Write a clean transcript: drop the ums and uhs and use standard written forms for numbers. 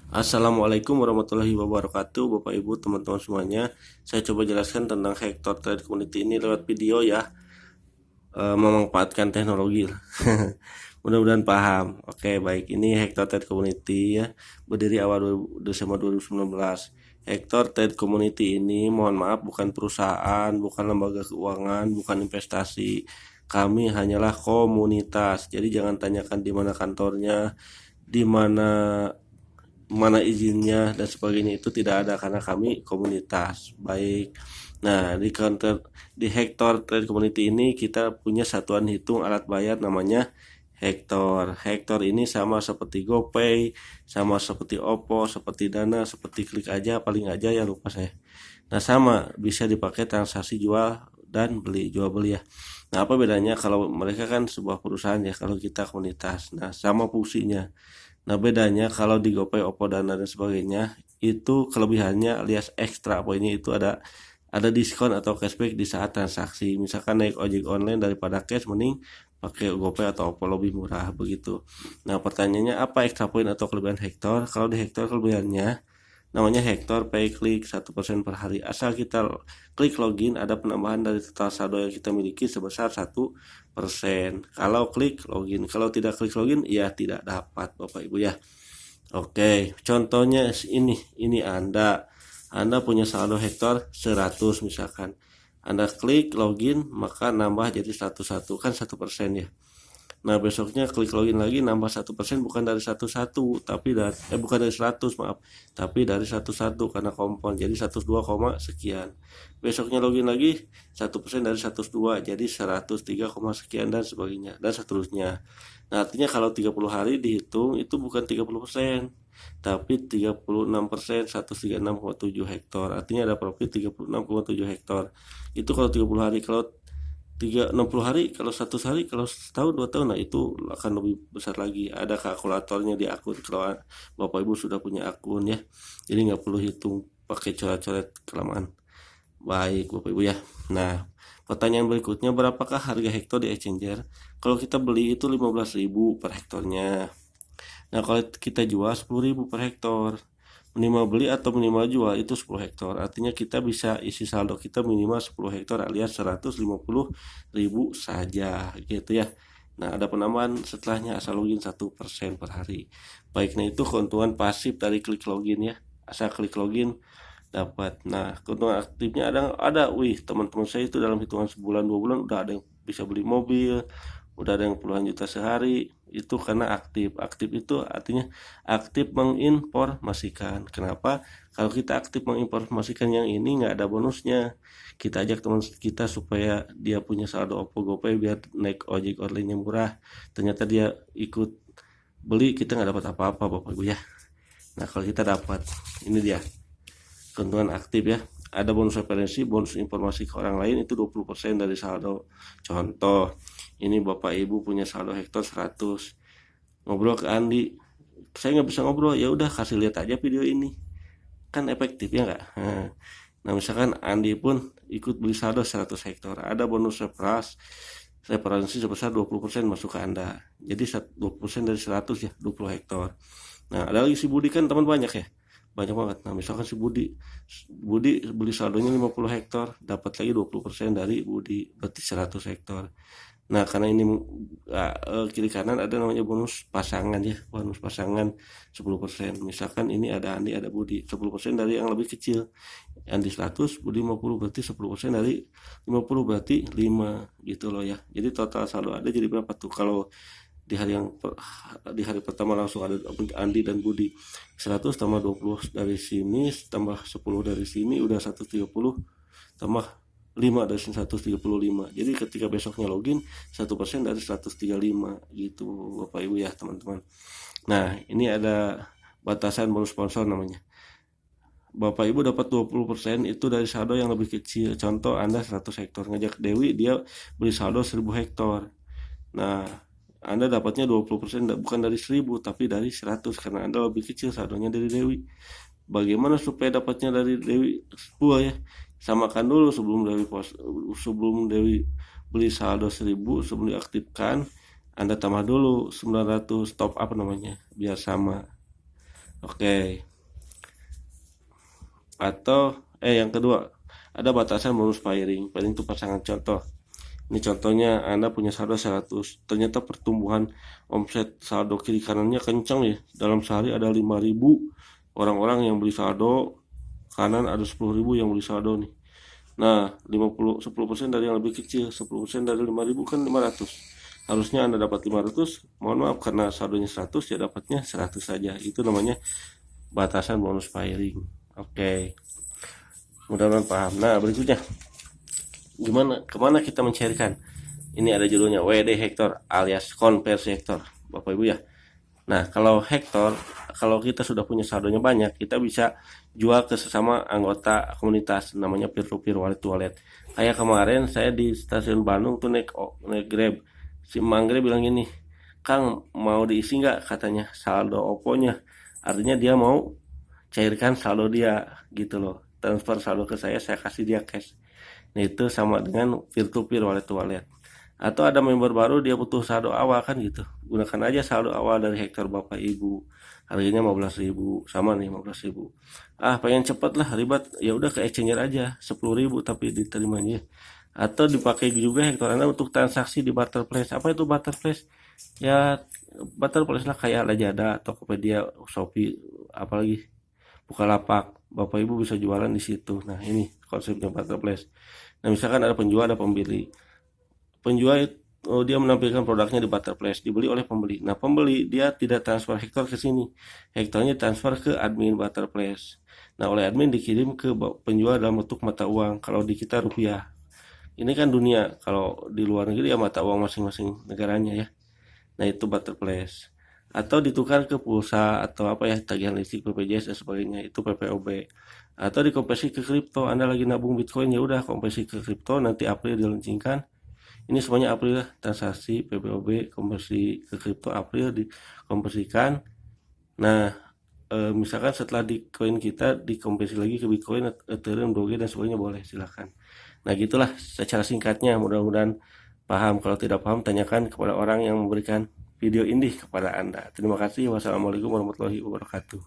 Assalamualaikum warahmatullahi wabarakatuh, Bapak Ibu teman-teman semuanya. Saya coba jelaskan tentang Hector Trade Community ini lewat video ya, memanfaatkan teknologi. Mudah-mudahan paham. Oke, baik. Ini Hector Trade Community ya, berdiri awal Desember 2019. Hector Trade Community ini, mohon maaf, bukan perusahaan, bukan lembaga keuangan, bukan investasi. Kami hanyalah komunitas. Jadi jangan tanyakan di mana kantornya, di mana mana izinnya dan sebagainya, itu tidak ada karena kami komunitas. Baik. Nah, di Hector Trade Community ini kita punya satuan hitung alat bayar namanya Hector. Hector ini sama seperti GoPay, sama seperti Oppo, seperti Dana, seperti Klik Aja, paling aja ya lupa saya. Nah, sama bisa dipakai transaksi jual dan beli, jual beli ya. Nah, apa bedanya kalau mereka kan sebuah perusahaan ya, kalau kita komunitas. Nah, sama fungsinya. Nah, bedanya kalau di GoPay, Oppo, Dana dan sebagainya, itu kelebihannya alias ekstra poinnya itu ada diskon atau cashback di saat transaksi. Misalkan naik ojek online daripada cash, mending pakai GoPay atau Oppo, lebih murah begitu. Nah, pertanyaannya apa ekstra poin atau kelebihan Hector? Kalau di Hector kelebihannya namanya Hector Pay Click 1% per hari. Asal kita klik login, ada penambahan dari total saldo yang kita miliki sebesar 1%. Kalau klik login, kalau tidak klik login ya tidak dapat Bapak Ibu ya. Oke, contohnya ini Anda punya saldo Hector 100 misalkan. Anda klik login maka nambah jadi 101, kan 1% ya. Nah, besoknya klik login lagi nambah 1%, bukan dari 11 tapi bukan dari 100, maaf, tapi dari 11 karena kompon jadi 102, sekian. Besoknya login lagi 1% dari 102 jadi 103, sekian dan sebagainya dan seterusnya. Nah, artinya kalau 30 hari dihitung itu bukan 30%, tapi 36%, 136,7 hektar. Artinya ada profit 36,7 hektar. Itu kalau 30 hari. Kalau 60 hari, kalau 100 hari, kalau setahun 2 tahun, nah itu akan lebih besar lagi. Ada kalkulatornya di akun kalau Bapak Ibu sudah punya akun ya, jadi nggak perlu hitung pakai coret-coret kelamaan. Baik Bapak Ibu ya. Nah, pertanyaan berikutnya, berapakah harga hektar di exchanger? Kalau kita beli itu 15.000 per hektarnya. Nah, kalau kita jual 10.000 per hektar. Minimal beli atau minimal jual itu 10 hektar. Artinya kita bisa isi saldo kita minimal 10 hektar alias 150.000 saja gitu ya. Nah, ada penambahan setelahnya asal login 1% per hari. Baik, nah itu keuntungan pasif dari klik login ya. Asal klik login dapat. Nah, keuntungan aktifnya wih, teman-teman saya itu dalam hitungan sebulan 2 bulan udah ada yang bisa beli mobil, udah ada yang puluhan juta sehari. Itu karena aktif itu artinya aktif menginformasikan. Kenapa? Kalau kita aktif menginformasikan yang ini nggak ada bonusnya, kita ajak teman kita supaya dia punya saldo Oppo, GoPay biar naik ojek online yang murah, ternyata dia ikut beli, kita nggak dapat apa-apa Bapak Ibu ya. Nah, kalau kita dapat, ini dia keuntungan aktif ya. Ada bonus referensi, bonus informasi ke orang lain itu 20% dari saldo. Contoh, ini Bapak Ibu punya saldo hektar 100. Ngobrol ke Andi, saya nggak bisa ngobrol, ya udah kasih lihat aja video ini. Kan efektif ya nggak? Nah, misalkan Andi pun ikut beli saldo 100 hektar, ada bonus referensi sebesar 20% masuk ke Anda. Jadi 20% dari 100 ya, 20 hektar. Nah, ada lagi si Budi, kan teman banyak ya, banyak banget. Nah, misalkan si Budi beli saldonya 50 hektar, dapat lagi 20% dari Budi, berarti 100 hektar. Nah, karena ini kiri kanan ada namanya bonus pasangan ya, bonus pasangan 10%. Misalkan ini ada Andi, ada Budi, 10% dari yang lebih kecil. Andi 100, Budi 50, berarti 10% dari 50 berarti 5 gitu loh ya. Jadi total saldo ada jadi berapa tuh kalau di hari pertama langsung ada Andi dan Budi, 100 tambah 20 dari sini tambah 10 dari sini udah 130, tambah 5 dari sini 135. Jadi ketika besoknya login 1% dari 135 gitu Bapak Ibu ya teman-teman. Nah, ini ada batasan bonus sponsor namanya. Bapak Ibu dapat 20% itu dari saldo yang lebih kecil. Contoh Anda 100 hektar, ngajak Dewi, dia beli saldo 1000 hektar. Nah, Anda dapatnya 20% bukan dari 1000 tapi dari 100 karena Anda lebih kecil saldonya dari Dewi. Bagaimana supaya dapatnya dari Dewi 10 ya? Samakan dulu sebelum Dewi beli saldo 1000, sebelum diaktifkan Anda tambah dulu 900 top up namanya biar sama. Oke. Atau yang kedua, ada batasan bonus pairing. Pairing itu pasangan contoh. Ini contohnya Anda punya saldo 100, ternyata pertumbuhan omset saldo kiri kanannya kencang ya. Dalam sehari ada 5.000 orang-orang yang beli saldo, kanan ada 10.000 yang beli saldo nih. Nah, 10% dari yang lebih kecil, 10% dari 5.000 kan 500. Harusnya Anda dapat 500, mohon maaf karena saldonya 100 ya dapatnya 100 saja. Itu namanya batasan bonus pairing. Oke, mudah-mudahan paham. Nah, berikutnya kemana kita mencairkan? Ini ada judulnya WD Hektor alias konversi hektor, Bapak Ibu ya. Nah, kalau hektor, kalau kita sudah punya saldonya banyak, kita bisa jual ke sesama anggota komunitas, namanya peer-to-peer wallet to wallet. Kayak kemarin saya di stasiun Bandung tuh naik Grab, si Mangre bilang gini, Kang mau diisi nggak, katanya saldo Oppo-nya. Artinya dia mau cairkan saldo dia gitu loh, transfer saldo ke saya kasih dia cash. Nah, itu sama dengan peer to peer wallet to wallet. Atau ada member baru dia butuh saldo awal kan gitu, gunakan aja saldo awal dari Hektor Bapak Ibu, harganya 15.000, sama nih 15.000. Pengen cepet lah, ribet, ya udah ke exchanger aja 10.000 tapi diterimanya. Atau dipakai juga Hektor Anda untuk transaksi di Barterplace. Apa itu Barterplace? Ya, Barterplace lah kayak Lazada, Tokopedia, Shopee, apalagi Bukalapak. Bapak Ibu bisa jualan di situ. Nah, ini konsepnya Marketplace. Nah, misalkan ada penjual, ada pembeli. Penjual dia menampilkan produknya di Marketplace, dibeli oleh pembeli. Nah, pembeli dia tidak transfer hektar ke sini. Hektarnya transfer ke admin Marketplace. Nah, oleh admin dikirim ke penjual dalam bentuk mata uang. Kalau di kita rupiah. Ini kan dunia. Kalau di luar negeri ya mata uang masing-masing negaranya ya. Nah, itu Marketplace. Atau ditukar ke pulsa atau apa ya, tagihan listrik, BPJS dan sebagainya, itu PPOB. Atau dikonversi ke kripto, Anda lagi nabung Bitcoin, ya udah konversi ke kripto, nanti April diluncurkan. Ini semuanya April ya, transaksi PPOB konversi ke kripto April dikonversikan. Nah, misalkan setelah di koin kita dikonversi lagi ke Bitcoin, Ethereum, Doge dan sebagainya, boleh, silakan. Nah, gitulah secara singkatnya, mudah-mudahan paham. Kalau tidak paham, tanyakan kepada orang yang memberikan video ini kepada Anda. Terima kasih. Wassalamualaikum warahmatullahi wabarakatuh.